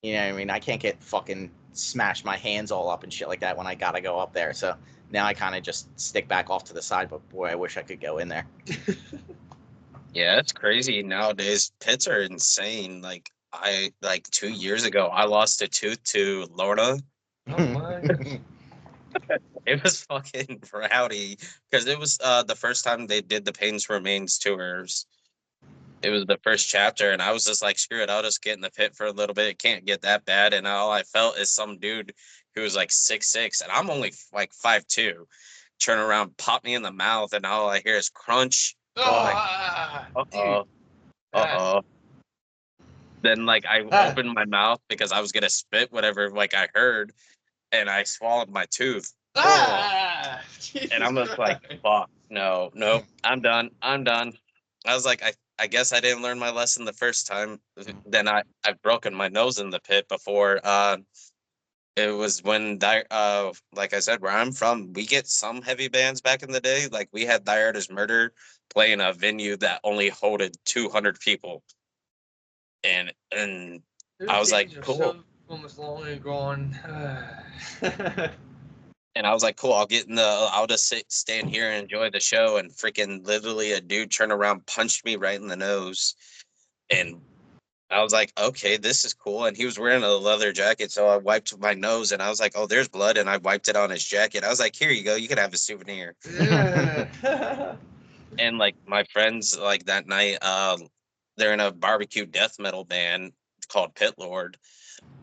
I can't get fucking smash my hands all up and shit like that when I gotta go up there. So now I kind of just stick back off to the side. But boy, I wish I could go in there. Yeah, it's crazy nowadays. Pits are insane. Like, I like 2 years ago, I lost a tooth to Lorna. Oh my. It was fucking rowdy because it was the first time they did the Pains Remains tours. It was the first chapter, and I was just like, screw it, I'll just get in the pit for a little bit. It can't get that bad. And all I felt is some dude who was like 6'6", and I'm only like 5'2", turn around, pop me in the mouth, and all I hear is crunch. Like, uh-oh, uh-oh. Then like I opened my mouth because I was gonna spit whatever like I heard, and I swallowed my tooth. And I'm just like, fuck, no, I'm done. I was like, I guess I didn't learn my lesson the first time. Then I've broken my nose in the pit before. It was when like I said, where I'm from, we get some heavy bands back in the day. Like we had Die Artist Murder playing a venue that only holded 200 people, and I was like, cool. So almost long and gone. And I was like, cool, I'll just stand here and enjoy the show. And freaking literally a dude turned around, punched me right in the nose. And I was like, okay, this is cool. And he was wearing a leather jacket. So I wiped my nose and I was like, oh, there's blood. And I wiped it on his jacket. I was like, here you go. You can have a souvenir. Yeah. And like my friends, like that night, they're in a barbecue death metal band called Pit Lord.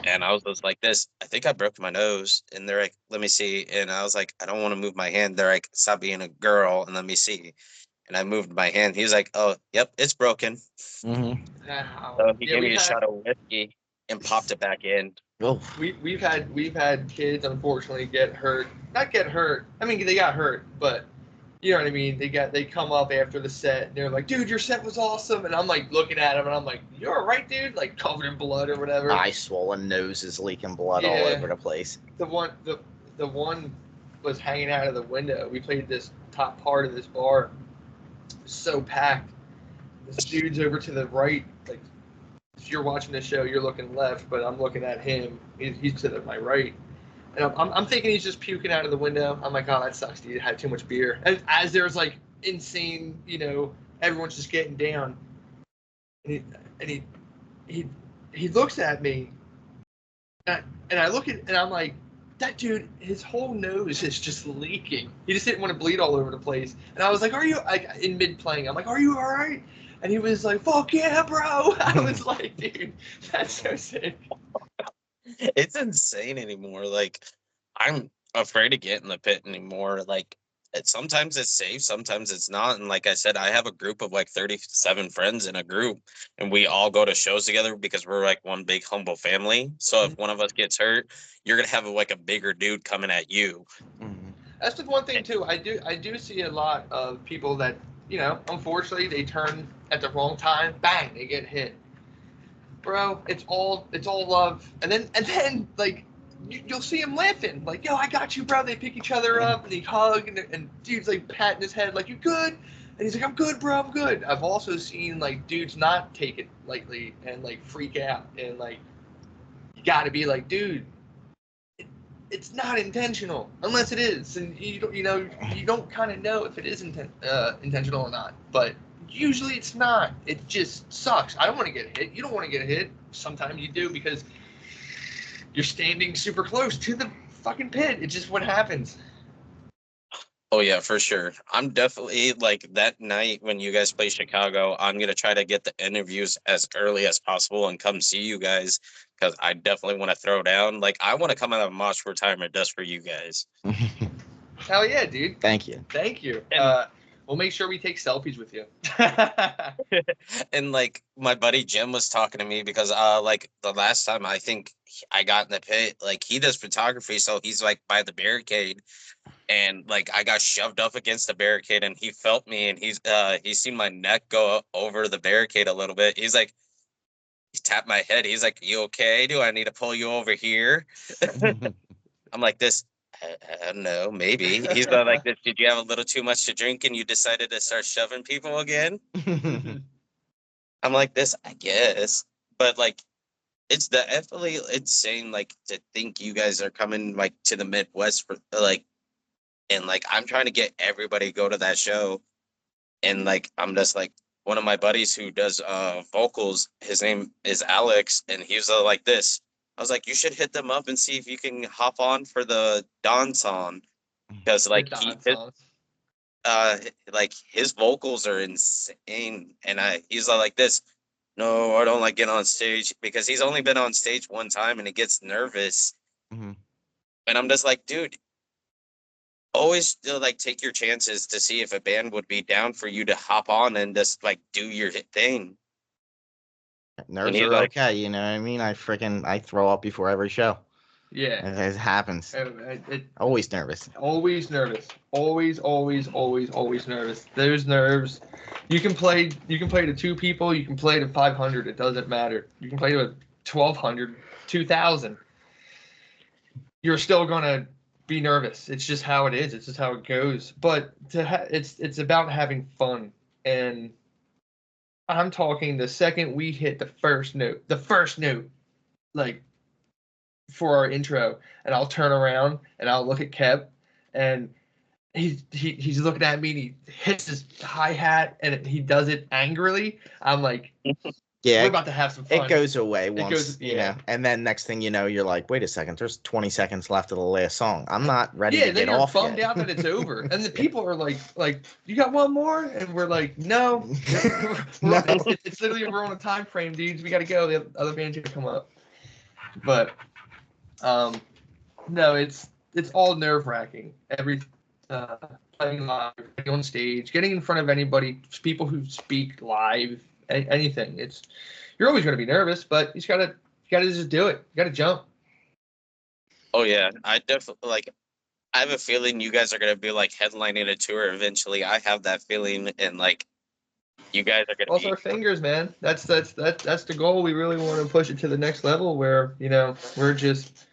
And I was just like this, I think I broke my nose. And they're like, let me see. And I was like, I don't want to move my hand. They're like, stop being a girl and let me see. And I moved my hand. He was like, oh, yep, it's broken. Mm-hmm. So he gave me a shot of whiskey and popped it back in. Oh. We've had kids unfortunately get hurt. Not get hurt. I mean, they got hurt, but you know what I mean. They come up after the set and they're like, "Dude, your set was awesome." And I'm like looking at them and I'm like, "You're all right, dude." Like covered in blood or whatever. Eye swollen, noses leaking blood all over the place. The one was hanging out of the window. We played this top part of this bar. It was so packed. This dude's over to the right, like. If you're watching the show, you're looking left, but I'm looking at him. He's to my right. And I'm thinking he's just puking out of the window. I'm like, oh, that sucks, dude. Had too much beer. As there's like insane, everyone's just getting down. And he looks at me. And I look at, and I'm like, that dude, his whole nose is just leaking. He just didn't want to bleed all over the place. And I was like, in mid playing, I'm like, are you all right? And he was like, fuck yeah, bro. I was like, dude, that's so sick. It's insane anymore. Like, I'm afraid to get in the pit anymore. Like, sometimes it's safe, sometimes it's not. And like I said, I have a group of like 37 friends in a group, and we all go to shows together because we're like one big humble family. So if one of us gets hurt, you're gonna have like a bigger dude coming at you. Mm-hmm. That's the one thing too. I do see a lot of people that, unfortunately they turn at the wrong time, bang, they get hit. Bro, it's all love. And then like you'll see him laughing, like, yo, I got you, bro. They pick each other up and they hug, and dude's like patting his head, like, you good? And he's like, I'm good, bro, I'm good. I've also seen like dudes not take it lightly and like freak out, and like you gotta be like, dude, it's not intentional unless it is, and you don't kind of know if it is intentional or not, but usually it's not. It just sucks. I don't want to get hit. You don't want to get hit. Sometimes you do because you're standing super close to the fucking pit. It's just what happens. Oh yeah, for sure. I'm definitely like that night when you guys play Chicago, I'm gonna try to get the interviews as early as possible and come see you guys because I definitely want to throw down. Like I want to come out of Mosh retirement just for you guys. Hell yeah, dude. Thank you. We'll make sure we take selfies with you. And like my buddy Jim was talking to me because like the last time I think I got in the pit, like he does photography, so he's like by the barricade. And like I got shoved up against the barricade, and he felt me, and he's seen my neck go over the barricade a little bit. He tapped my head. He's like, "You okay? Do I need to pull you over here?" I'm like, "This, I don't know, maybe." He's like, "This. Did you have a little too much to drink, and you decided to start shoving people again?" I'm like, "This, I guess," but like. It's definitely insane, like to think you guys are coming like to the Midwest for like. And like I'm trying to get everybody to go to that show, and like I'm just like, one of my buddies who does vocals, his name is Alex, and he was like this. I was like, you should hit them up and see if you can hop on for the Dawn song, because like his vocals are insane, and he's like this. No, I don't like getting on stage, because he's only been on stage one time and he gets nervous. Mm-hmm. And I'm just like, dude, always still like take your chances to see if a band would be down for you to hop on and just like do your thing. Nerves are like, okay, you know what I mean? I throw up before every show. Yeah, it happens. Always nervous. Always nervous. Always nervous. There's nerves. You can play to 2 people. You can play to 500. It doesn't matter. You can play to 1,200, 2,000. You're still gonna be nervous. It's just how it is. It's just how it goes. But it's about having fun. And I'm talking the second we hit the first note, like, for our intro, and I'll turn around and I'll look at Kev, and he's looking at me and he hits his hi-hat and he does it angrily. I'm like, yeah, we're about to have some fun. It goes away once, you know, and then next thing you know, you're like, wait a second, there's 20 seconds left of the last song. I'm not ready to get off yet. Yeah, then you're bummed out that it's over. And the people are like, you got one more? And we're like, no. No. It's literally, we're on a time frame, dudes. We got to go. The other band's going to come up. But, no, it's all nerve-wracking. Playing live, getting on stage, getting in front of anybody, people who speak live, anything. You're always going to be nervous, but you gotta just do it. You gotta jump. Oh yeah, I definitely I have a feeling you guys are going to be like headlining a tour eventually. I have that feeling, and like you guys are going to. Cross our fingers, man. That's the goal. We really want to push it to the next level where, you know, we're just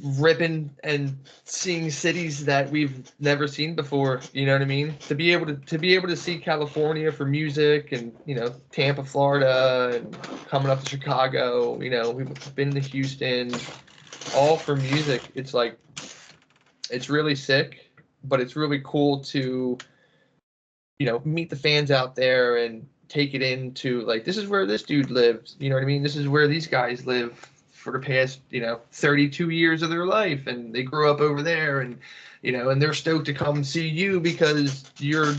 ripping and seeing cities that we've never seen before. You know what I mean? To be able to see California for music, and, you know, Tampa, Florida, and coming up to Chicago. You know, we've been to Houston, all for music. It's like, it's really sick, but it's really cool to, you know, meet the fans out there and take it into, like, this is where this dude lives. You know what I mean? This is where these guys live for the past, you know, 32 years of their life, and they grew up over there, and, you know, and they're stoked to come see you because your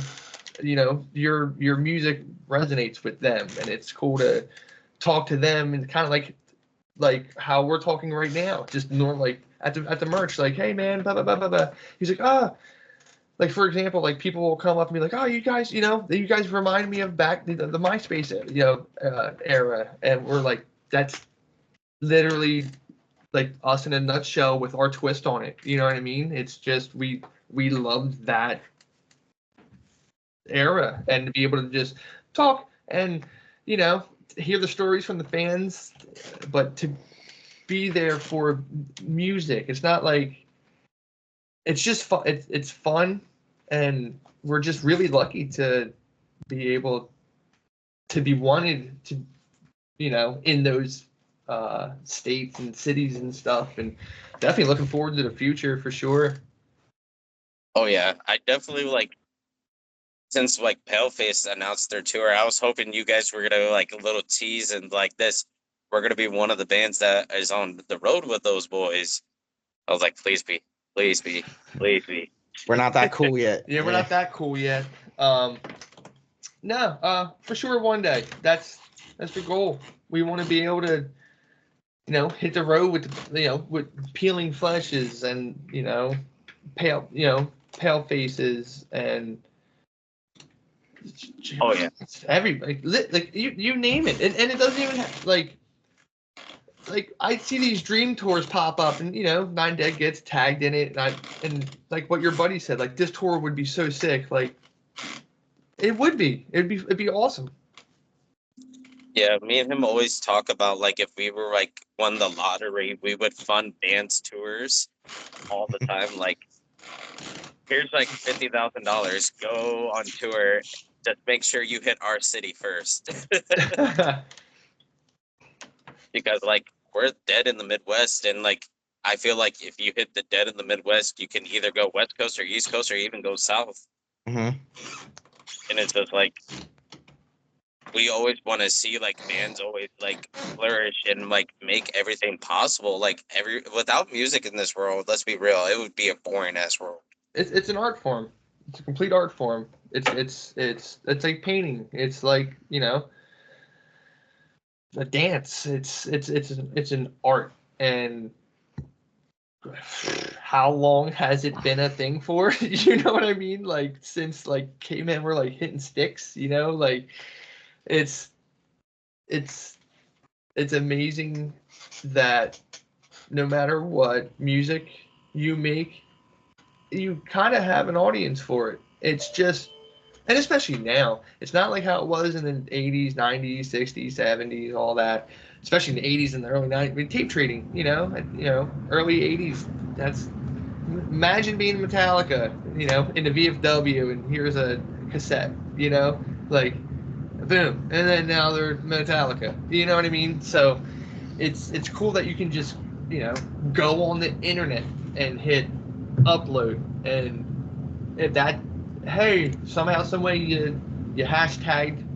music resonates with them, and it's cool to talk to them, and kind of like how we're talking right now, just normal, like at the merch, like, hey man, blah blah blah blah blah. He's like, like, for example, like, people will come up and be like, oh, you guys remind me of back the MySpace, you know, era, and we're like, that's literally like us in a nutshell with our twist on it. You know what I mean? It's just we loved that era, and to be able to just talk and, you know, hear the stories from the fans, but to be there for music. It's not like, it's just fun. It's fun, and we're just really lucky to be able to be wanted to, you know, in those states and cities and stuff, and definitely looking forward to the future for sure. Oh yeah, I definitely, like, since like Paleface announced their tour, I was hoping you guys were gonna like a little tease and like this, we're gonna be one of the bands that is on the road with those boys. I was like, please be. We're not that cool yet. Yeah, we're not that cool yet. No, for sure one day. That's the goal. We want to be able to, you know, hit the road with, you know, with peeling fleshes and, you know, pale faces, and oh yeah, like you name it, and it doesn't even have, like I see these dream tours pop up, and, you know, Nine Dead gets tagged in it, and like what your buddy said, like, this tour would be so sick. Like, it'd be awesome. Yeah, me and him always talk about, like, if we were like won the lottery, we would fund dance tours all the time. Like, here's like $50,000, go on tour. Just make sure you hit our city first. Because like, we're dead in the Midwest, and like, I feel like if you hit the dead in the Midwest, you can either go West Coast or East Coast or even go South. Mm-hmm. and it's just like we always want to see like bands always like flourish and like make everything possible. Like without music in this world, let's be real, it would be a boring ass world. It's an art form. It's a complete art form. It's like painting. It's like, you know, a dance. It's an art. And how long has it been a thing for? You know what I mean? Like since like cavemen were like hitting sticks, you know, like it's amazing that no matter what music you make, you kind of have an audience for it. It's just, and especially now, it's not like how it was in the 80s, 90s, 60s, 70s, all that. Especially in the 80s and the early 90s. I mean, tape trading, early 80s. That's, imagine being Metallica, in the VFW, and here's a cassette, like, boom, and then now they're Metallica. You know what I mean? So it's cool that you can just go on the internet and hit upload, and if that, hey, somehow some way you hashtagged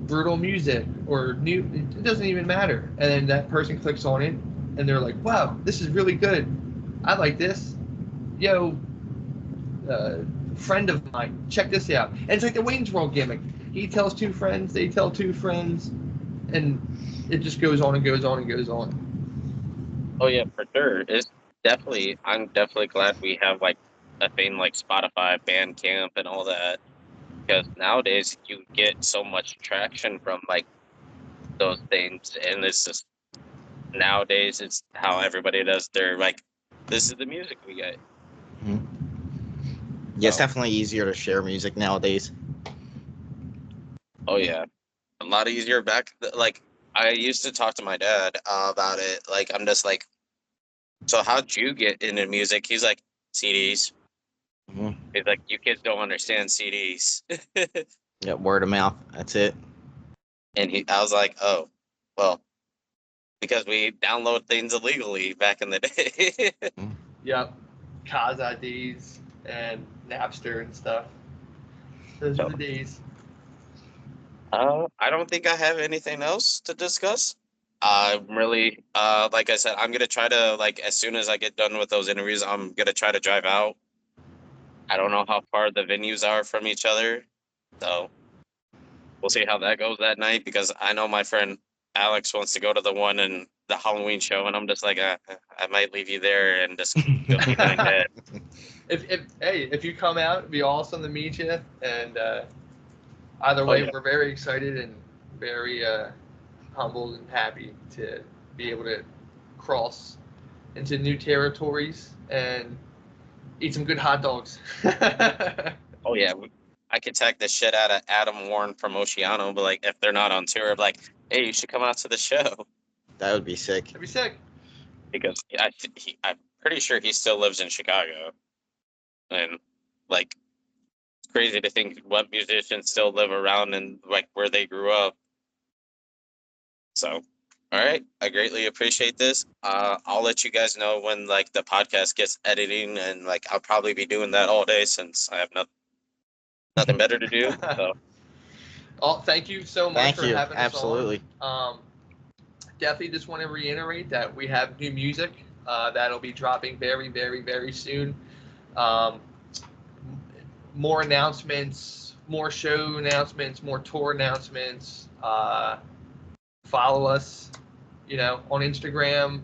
brutal music or new, it doesn't even matter, and then that person clicks on it and they're like, wow, this is really good, I like this, yo, friend of mine, check this out. And it's like the Wayne's World gimmick. He tells two friends, they tell two friends, and it just goes on and goes on and goes on. Oh yeah, for sure. I'm definitely glad we have like a thing like Spotify, Bandcamp, and all that, because nowadays you get so much traction from like those things, and it's just nowadays it's how everybody does their like, this is the music we get. Mm-hmm. Yeah, it's definitely easier to share music nowadays. Oh yeah, a lot easier back. Like I used to talk to my dad about it. Like I'm just like, so how'd you get into music? He's like, CDs. Mm-hmm. He's like, you kids don't understand CDs. Yeah, word of mouth. That's it. And I was like, oh, well, because we download things illegally back in the day. Yep, Kaz IDs and Napster and stuff. Those are the days. I don't think I have anything else to discuss. I'm really, like I said, I'm gonna try to, like, as soon as I get done with those interviews, I'm gonna try to drive out. I don't know how far the venues are from each other, so we'll see how that goes that night, because I know my friend Alex wants to go to the one in the Halloween show, and I'm just like, I might leave you there and just go see my dad. If you come out, it'd be awesome to meet you. And either way, we're very excited and very humbled and happy to be able to cross into new territories and eat some good hot dogs. Oh yeah, I could tag the shit out of Adam Warren from Oceano, but like, if they're not on tour, I'm like, hey, you should come out to the show. That would be sick. That'd be sick. Because I'm pretty sure he still lives in Chicago, and like, it's crazy to think what musicians still live around and like where they grew up. So, all right, I greatly appreciate this. I'll let you guys know when like the podcast gets editing, and like I'll probably be doing that all day since I have nothing better to do. So, thank you so much for having us Absolutely. on. Definitely just want to reiterate that we have new music that'll be dropping very, very, very soon. More announcements, more show announcements, more tour announcements. Follow us, on Instagram.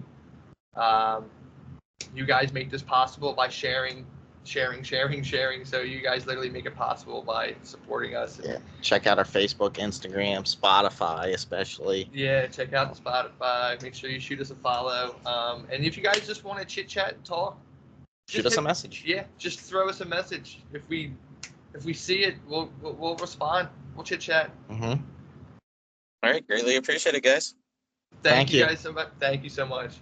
You guys make this possible by sharing. So you guys literally make it possible by supporting us. Yeah. Check out our Facebook, Instagram, Spotify, especially. Yeah, check out the Spotify. Make sure you shoot us a follow. And if you guys just want to chit chat and talk, shoot us a message. Yeah, just throw us a message. If we see it, we'll respond. We'll chit chat. Mm-hmm. All right, greatly appreciate it, guys. Thank you guys so much. Thank you so much.